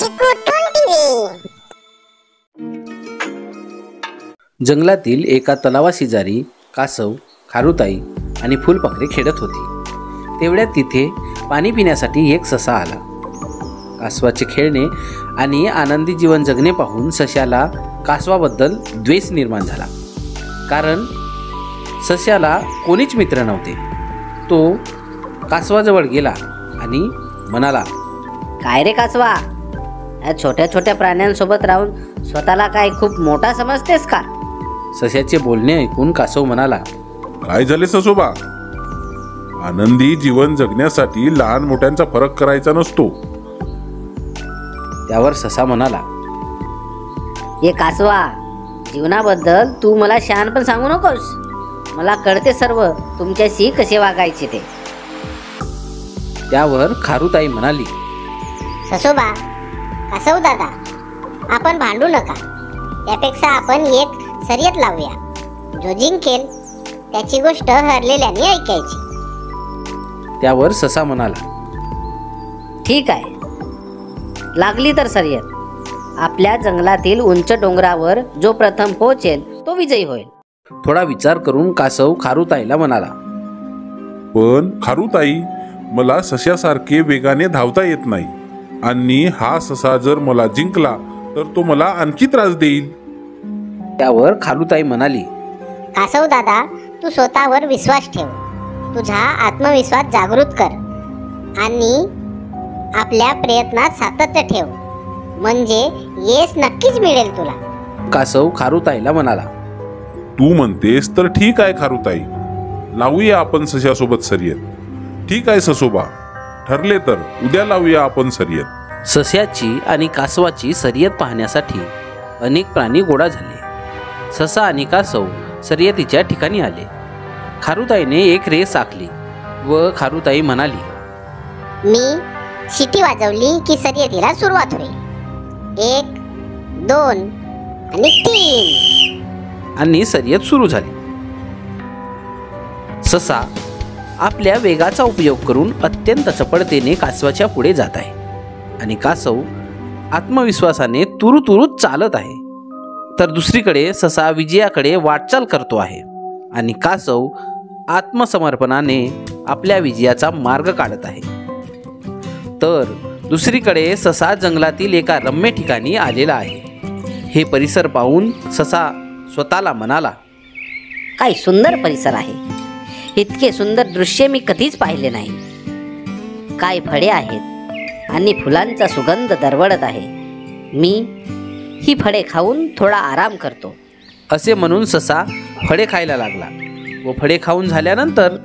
चिकूटून TV. जंगलातील एका तलावाशेजारी कासव, खारुताई आणि फुलपाखरे खेळत होती. तेवढ्यात तिथे पाणी पिण्यासाठी एक ससा आला. कासवाचे खेळणे आणि आनंदी जीवन जगणे पाहून सश्याला कासवाबद्दल द्वेष निर्माण झाला. कारण सश्याला कोणीच मित्र नव्हते. तो कासवाजवळ गेला आणि म्हणाला, काय रे कासवा, या छोट्या छोट्या प्राण्यांसोबत राहून स्वतःला काय खूप मोठा समजतेस का? सश्याचे बोलणे ऐकून कासव म्हणाला, काय झाले ससोबा? आनंदी जीवन जगण्यासाठी लहान मोठ्यांचा फरक करायचा नसतो. त्यावर ससा म्हणाला, ये कासवा, जीवनाबद्दल तू मला शहाणपण सांगू नकोस. मला कळते सर्व तुमच्याशी कसे वागायचे ते. त्यावर खारुताई म्हणाली, ससोबा, कासव दादा, आपण भांडू नका. त्यापेक्षा आपण एक शर्यत लावूया. जो जिंकेल त्याची गोष्ट हरलेल्याने ऐकायची. त्यावर ससा म्हणाला, ठीक आहे, लागली तर शर्यत. आपल्या जंगलातील उंच डोंगरावर जो प्रथम पोहोचेल तो विजयी होईल. थोडा विचार करून कासव खारुताईला म्हणाला, पण खारुताई, मला सश्यासारखे वेगाने धावता येत नाही आणि हा ससा जर मला जिंकला तर तो मला आणखी त्रास देईल. त्यावर खारुताई म्हणाली, कासव दादा, तू स्वतःवर विश्वास ठेव. तुझा आत्मविश्वास जागृत कर आणि आपल्या प्रयत्नात सातत्य ठेव, म्हणजे यश नक्कीच मिळेल तुला. कासव खारुताईला म्हणाला, तू म्हणतेस तर ठीक आहे खारुताई, लावूया आपण सश्यासोबत शर्यत. ठीक आहे ससोबा, ठरले तर उद्या लावूया आपण शर्यत. सस्याची आणि कासवाची शर्यत पाहण्यासाठी अनेक प्राणी गोळा झाले. ससा आणि कासव शर्यतीच्या ठिकाणी आले. खारुताईने एक रेस आखली व खारुताई म्हणाली, मी शिटी वाजवली की शर्यतीला सुरुवात होईल. 1, 2 आणि 3. आणि शर्यत सुरू झाली. ससा आपल्या वेगाचा उपयोग करून अत्यंत चपळतेने कासवाच्या पुढे जात आहे आणि कासव आत्मविश्वासाने तुरुतुरु चालत आहे. तर दुसरीकडे ससा विजयाकडे वाटचाल करतो आहे आणि कासव आत्मसमर्पणाने आपल्या विजयाचा मार्ग काढत आहे. तर दुसरीकडे ससा जंगलातील एका रम्य ठिकाणी आलेला आहे. हे परिसर पाहून ससा स्वतःला म्हणाला, काय सुंदर परिसर आहे. इतके सुंदर दृश्य मी कधीच पाहिले नाही. काय फळे आहेत आणि फुलांचा सुगंध दरवळत आहे. मी ही फळे खाऊन थोडा आराम करतो. असे म्हणून ससा फळे खायला लागला व फळे खाऊन झाल्यानंतर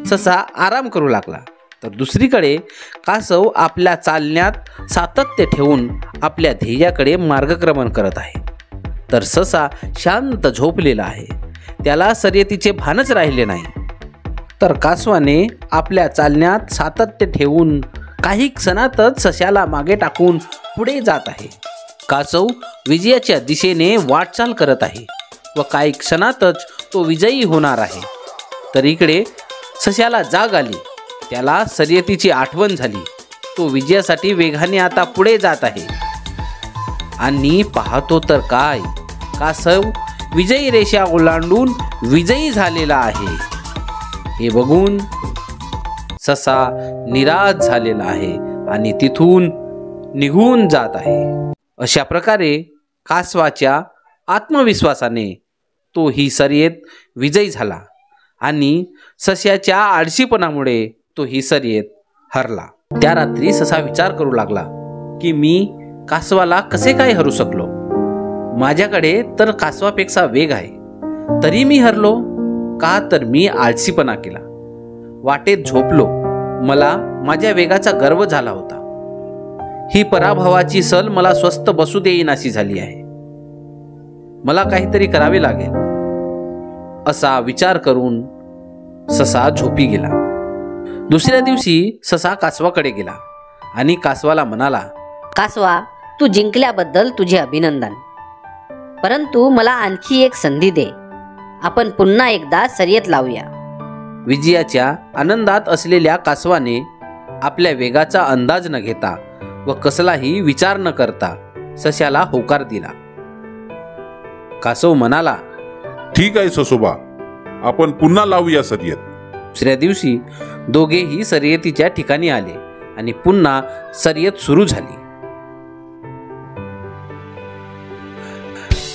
ससा आराम करू लागला. तर दुसरीकडे कासव आपल्या चालण्यात सातत्य ठेवून आपल्या ध्येयाकडे मार्गक्रमण करत आहे. तर ससा शांत झोपलेला आहे. त्याला शर्यतीचे भानच राहिले नाही. तर कासवाने आपल्या चालण्यात सातत्य ठेवून काही क्षणातच सश्याला मागे टाकून पुढे जात आहे. कासव विजयाच्या दिशेने वाटचाल करत आहे व काही क्षणातच तो विजयी होणार आहे. तर इकडे सश्याला जाग आली. त्याला शर्यतीची आठवण झाली. तो विजयासाठी वेगाने आता पुढे जात आहे आणि पाहतो तर काय, कासव विजयी रेषा ओलांडून विजयी झालेला आहे. हे बघून ससा निराश झालेला आहे आणि तिथून निघून जात आहे. अशा प्रकारे कासवाच्या आत्मविश्वासाने तो ही शर्यत विजयी झाला आणि सस्याच्या आळशीपणामुळे तो ही शर्यत हरला. त्या रात्री ससा विचार करू लागला की मी कासवाला कसे काय हरू शकलो. माझ्याकडे तर कासवापेक्षा वेग आहे, तरी मी हरलो का? तर मी आळशीपणा केला, वाटेत झोपलो. मला माझ्या वेगाचा गर्व झाला होता. ही पराभवाची सल मला स्वस्थ बसू देईनाशी झाली आहे. मला काहीतरी करावे लागेल असा विचार करून ससा झोपी गेला. दुसऱ्या दिवशी ससा कासवाकडे गेला आणि कासवाला म्हणाला, कासवा, तू जिंकल्याबद्दल तुझे अभिनंदन. परंतु मला आणखी एक संधी दे. आपण पुन्हा एकदा शर्यत लावूया. विजयाच्या आनंदात असलेल्या कासवाने आपल्या वेगाचा अंदाज न घेता व कसलाही विचार न करता सश्याला होकार दिला. कासव म्हणाला, ठीक आहे ससोबा, आपण पुन्हा लावूया शर्यत. दुसऱ्या दिवशी दोघेही शर्यतीच्या ठिकाणी आले आणि पुन्हा शर्यत सुरू झाली.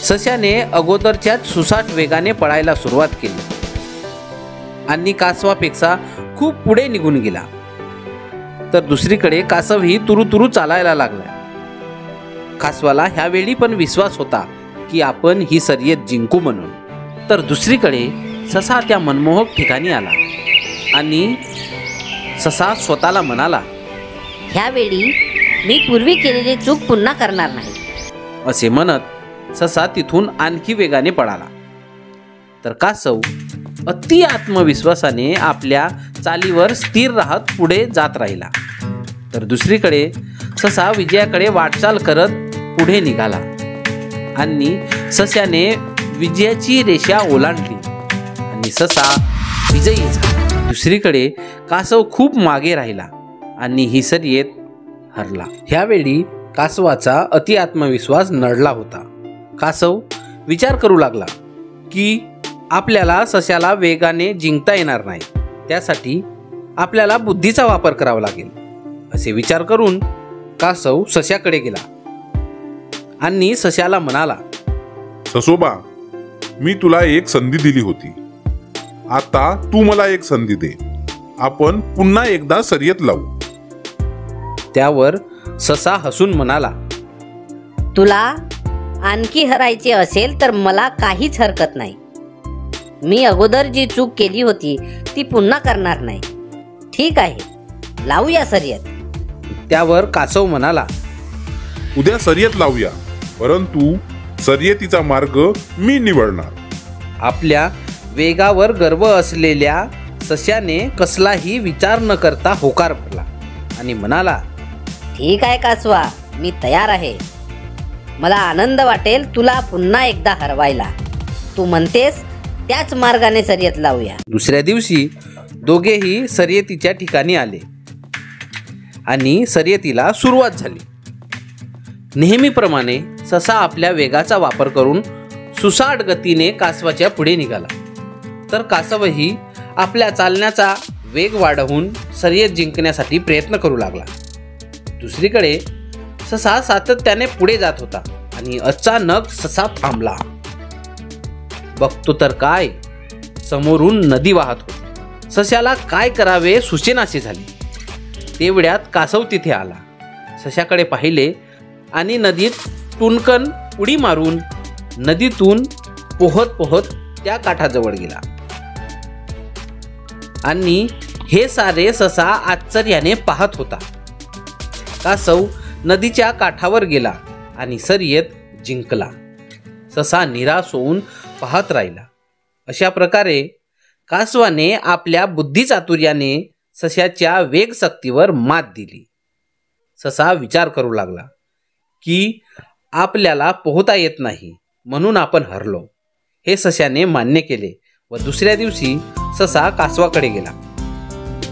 सश्याने अगोदरच्याच सुसाट वेगाने पळायला सुरुवात केली आणि कासवापेक्षा खूप पुढे निघून गेला. तर दुसरीकडे कासवही तुरुतुरु चालायला लागला. कासवाला ह्यावेळी पण विश्वास होता की आपण ही शर्यत जिंकू म्हणून. तर दुसरीकडे ससा त्या मनमोहक ठिकाणी आला आणि ससा स्वतःला म्हणाला, ह्यावेळी मी पूर्वी केलेली चूक पुन्हा करणार नाही. असे म्हणत ससा तिथून आणखी वेगाने पळाला. तर कासव अति आत्मविश्वासाने आपल्या चालीवर स्थिर राहत पुढे जात राहिला. तर दुसरीकडे ससा विजयाकडे वाटचाल करत पुढे निघाला आणि सस्याने विजयाची रेषा ओलांडली आणि ससा विजयी झाला. दुसरीकडे कासव खूप मागे राहिला आणि ही शर्यत हरला. ह्यावेळी कासवाचा अति आत्मविश्वास नडला होता. कासव विचार करू लागला की आपल्याला सश्याला वेगाने जिंकता येणार नाही, त्यासाठी आपल्याला बुद्धीचा वापर करावा लागेल. असे विचार करून कासव सश्याकडे गेला आणि सश्याला म्हणाला, ससोबा, मी तुला एक संधी दिली होती, आता तू मला एक संधी दे. आपण पुन्हा एकदा शर्यत लावू. त्यावर ससा हसून म्हणाला, तुला आणखी हरायचे असेल तर मला काहीच हरकत नाही. मी अगोदर जी चूक केली होती ती पुन्हा करणार नाही. ठीक आहे, लावूया शर्यत. त्यावर कासव म्हणाला, उद्या शर्यत लावूया, परंतु शर्यतीचा मार्ग मी निवडणार. आपल्या वेगावर गर्व असलेल्या सश्याने कसलाही विचार न करता होकार भरला आणि म्हणाला, ठीक आहे कासवा, मी तयार आहे. मला आनंद वाटेल तुला पुन्हा एकदा हरवायला. तू म्हणतेस त्याच मार्गाने शर्यत लावूया. दुसऱ्या दिवशी दोघेही शर्यतीच्या ठिकाणी आले आणि शर्यतीला सुरुवात झाली. नेहमीप्रमाणे ससा आपल्या वेगाचा वापर करून सुसाट गतीने कासवाच्या पुढे निघाला. तर कासवही आपल्या चालण्याचा वेग वाढवून शर्यत जिंकण्यासाठी प्रयत्न करू लागला. दुसरीकडे ससा सातत्याने पुढे जात होता आणि अचानक ससा थांबला. बघतो तर काय, समोरून नदी वाहत होती. सश्याला काय करावे सुचेनासे झाले. तेवढ्यात कासव तिथे आला. सश्याकडे पाहिले आणि नदीत टुनकन उडी मारून नदीतून पोहत पोहत त्या काठाजवळ गेला आणि हे सारे ससा आश्चर्याने पाहत होता. कासव नदीच्या काठावर गेला आणि शर्यत जिंकला. ससा निराश होऊन पाहत राहिला. अशा प्रकारे कासवाने आपल्या बुद्धिचातुर्याने सश्याच्या वेगशक्तीवर मात दिली. ससा विचार करू लागला की आपल्याला पोहता येत नाही म्हणून आपण हरलो. हे सश्याने मान्य केले व दुसऱ्या दिवशी ससा कासवाकडे गेला.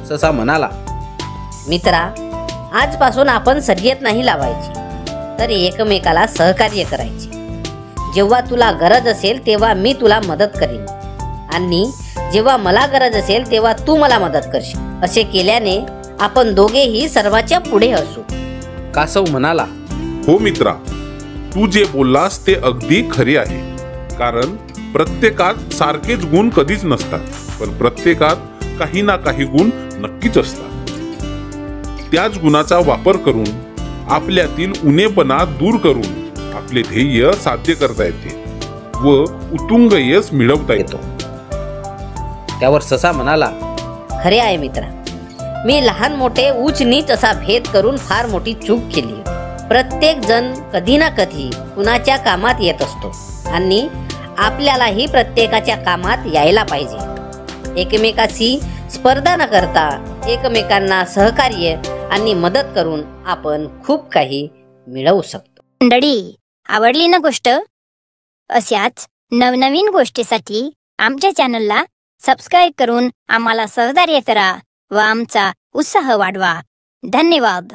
ससा म्हणाला, मित्रा, आजपासून आपण शर्यत नाही लावायची, तर एकमेकाला सहकार्य करायचे. जेव्हा तुला गरज असेल तेव्हा मी तुला मदत करीन आणि जेव्हा मला गरज असेल तेव्हा तू मला मदत करशील. असे केल्याने आपण दोघेही सर्वांच्या पुढे असू. कासव म्हणाला, हो मित्रा, तू जे बोललास ते अगदी खरे आहे. कारण प्रत्येकात सारखेच गुण कधीच नसतात, पण प्रत्येकात काही ना काही गुण नक्कीच असतात. त्याच गुणाचा वापर करून आपल्यातील उणेपणा दूर करून आपले ध्येय साध्य करता येते व उत्तुंग यश मिळवता येतो. त्यावर ससा म्हणाला, खरे आहे मित्रा, मी लहान मोठे उच्च नीच असा भेद करून फार मोठी चूक केली. प्रत्येक जण कधी ना कधी कुणाच्या कामात येत असतो आणि आपल्यालाही प्रत्येकाच्या कामात यायला पाहिजे. एकमेकाशी स्पर्धा न करता एकमेकांना सहकार्य आणि मदत करून आपण खूप काही मिळवू शकतो. मंडळी, आवडली ना गोष्ट? अशाच नवनवीन गोष्टीसाठी आमच्या चॅनलला सबस्क्राईब करून आम्हाला सहकार्य करा व आमचा उत्साह वाढवा. धन्यवाद.